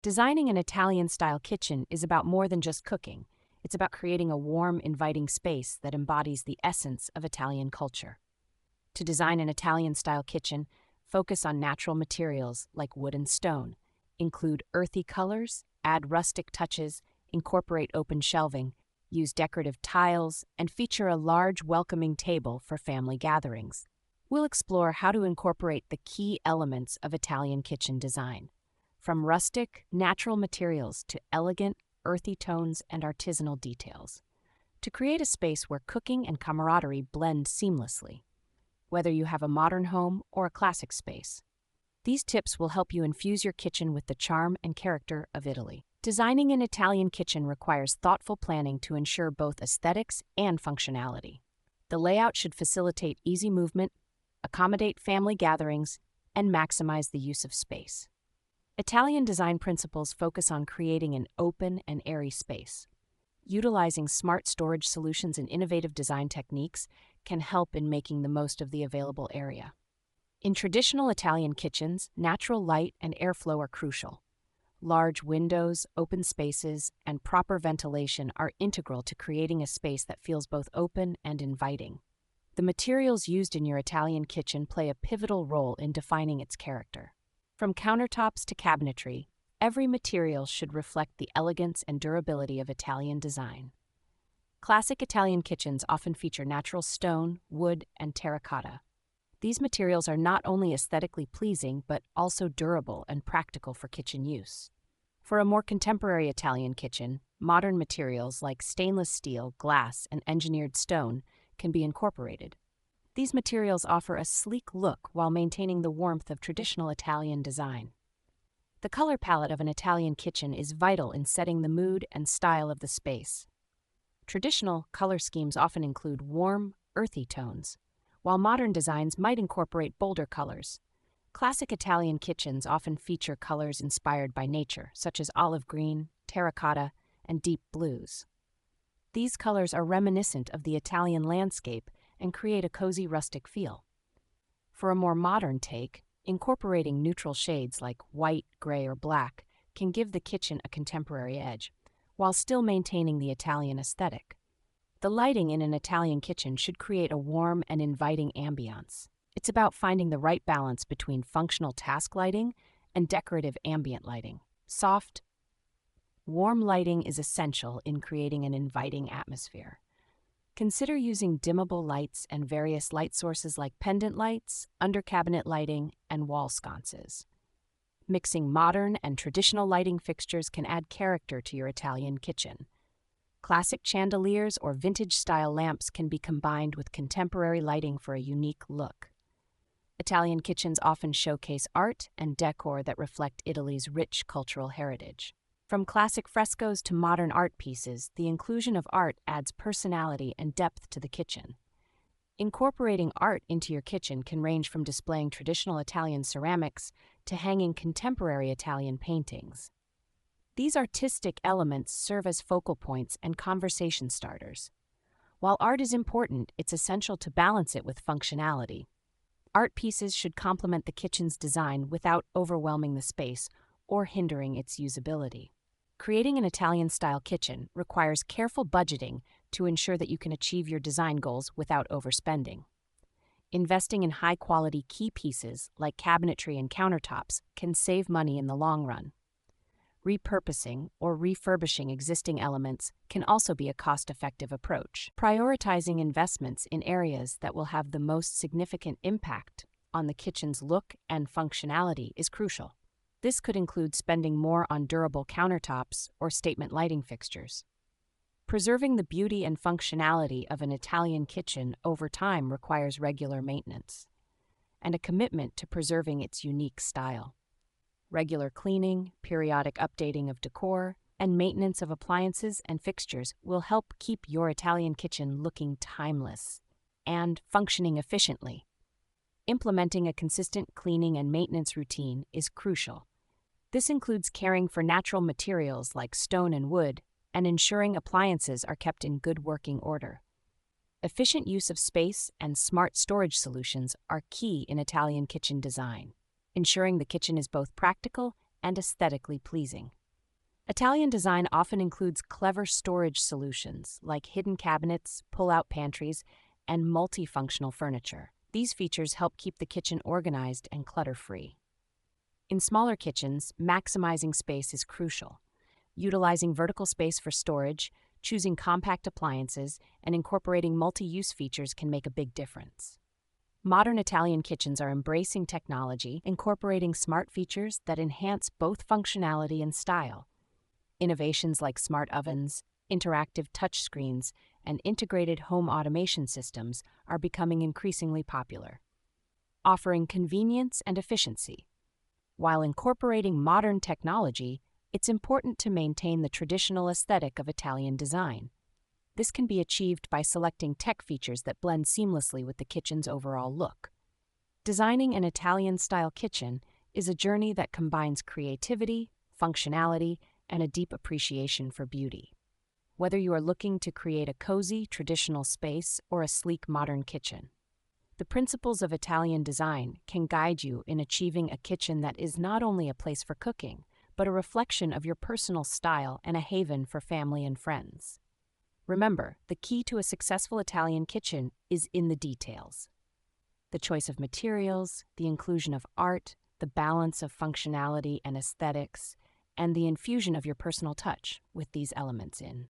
Designing an Italian-style kitchen is about more than just cooking. It's about creating a warm, inviting space that embodies the essence of Italian culture. To design an Italian-style kitchen, focus on natural materials like wood and stone. Include earthy colors, add rustic touches, incorporate open shelving, use decorative tiles, and feature a large, welcoming table for family gatherings. We'll explore how to incorporate the key elements of Italian kitchen design, from rustic, natural materials to elegant, earthy tones and artisanal details, to create a space where cooking and camaraderie blend seamlessly, whether you have a modern home or a classic space. These tips will help you infuse your kitchen with the charm and character of Italy. Designing an Italian kitchen requires thoughtful planning to ensure both aesthetics and functionality. The layout should facilitate easy movement, accommodate family gatherings, and maximize the use of space. Italian design principles focus on creating an open and airy space. Utilizing smart storage solutions and innovative design techniques can help in making the most of the available area. In traditional Italian kitchens, natural light and airflow are crucial. Large windows, open spaces, and proper ventilation are integral to creating a space that feels both open and inviting. The materials used in your Italian kitchen play a pivotal role in defining its character. From countertops to cabinetry, every material should reflect the elegance and durability of Italian design. Classic Italian kitchens often feature natural stone, wood, and terracotta. These materials are not only aesthetically pleasing, but also durable and practical for kitchen use. For a more contemporary Italian kitchen, modern materials like stainless steel, glass, and engineered stone can be incorporated. These materials offer a sleek look while maintaining the warmth of traditional Italian design. The color palette of an Italian kitchen is vital in setting the mood and style of the space. Traditional color schemes often include warm, earthy tones, while modern designs might incorporate bolder colors. Classic Italian kitchens often feature colors inspired by nature, such as olive green, terracotta, and deep blues. These colors are reminiscent of the Italian landscape and create a cozy rustic feel. For a more modern take, incorporating neutral shades like white, gray, or black can give the kitchen a contemporary edge, while still maintaining the Italian aesthetic. The lighting in an Italian kitchen should create a warm and inviting ambiance. It's about finding the right balance between functional task lighting and decorative ambient lighting. Soft, warm lighting is essential in creating an inviting atmosphere. Consider using dimmable lights and various light sources like pendant lights, under-cabinet lighting, and wall sconces. Mixing modern and traditional lighting fixtures can add character to your Italian kitchen. Classic chandeliers or vintage-style lamps can be combined with contemporary lighting for a unique look. Italian kitchens often showcase art and decor that reflect Italy's rich cultural heritage. From classic frescoes to modern art pieces, the inclusion of art adds personality and depth to the kitchen. Incorporating art into your kitchen can range from displaying traditional Italian ceramics to hanging contemporary Italian paintings. These artistic elements serve as focal points and conversation starters. While art is important, it's essential to balance it with functionality. Art pieces should complement the kitchen's design without overwhelming the space or hindering its usability. Creating an Italian-style kitchen requires careful budgeting to ensure that you can achieve your design goals without overspending. Investing in high-quality key pieces like cabinetry and countertops can save money in the long run. Repurposing or refurbishing existing elements can also be a cost-effective approach. Prioritizing investments in areas that will have the most significant impact on the kitchen's look and functionality is crucial. This could include spending more on durable countertops or statement lighting fixtures. Preserving the beauty and functionality of an Italian kitchen over time requires regular maintenance and a commitment to preserving its unique style. Regular cleaning, periodic updating of decor, and maintenance of appliances and fixtures will help keep your Italian kitchen looking timeless and functioning efficiently. Implementing a consistent cleaning and maintenance routine is crucial. This includes caring for natural materials like stone and wood and ensuring appliances are kept in good working order. Efficient use of space and smart storage solutions are key in Italian kitchen design, ensuring the kitchen is both practical and aesthetically pleasing. Italian design often includes clever storage solutions like hidden cabinets, pull-out pantries, and multifunctional furniture. These features help keep the kitchen organized and clutter-free. In smaller kitchens, maximizing space is crucial. Utilizing vertical space for storage, choosing compact appliances, and incorporating multi-use features can make a big difference. Modern Italian kitchens are embracing technology, incorporating smart features that enhance both functionality and style. Innovations like smart ovens, interactive touchscreens, and integrated home automation systems are becoming increasingly popular, offering convenience and efficiency. While incorporating modern technology, it's important to maintain the traditional aesthetic of Italian design. This can be achieved by selecting tech features that blend seamlessly with the kitchen's overall look. Designing an Italian-style kitchen is a journey that combines creativity, functionality, and a deep appreciation for beauty. Whether you are looking to create a cozy, traditional space or a sleek, modern kitchen, the principles of Italian design can guide you in achieving a kitchen that is not only a place for cooking, but a reflection of your personal style and a haven for family and friends. Remember, the key to a successful Italian kitchen is in the details. The choice of materials, the inclusion of art, the balance of functionality and aesthetics, and the infusion of your personal touch with these elements in.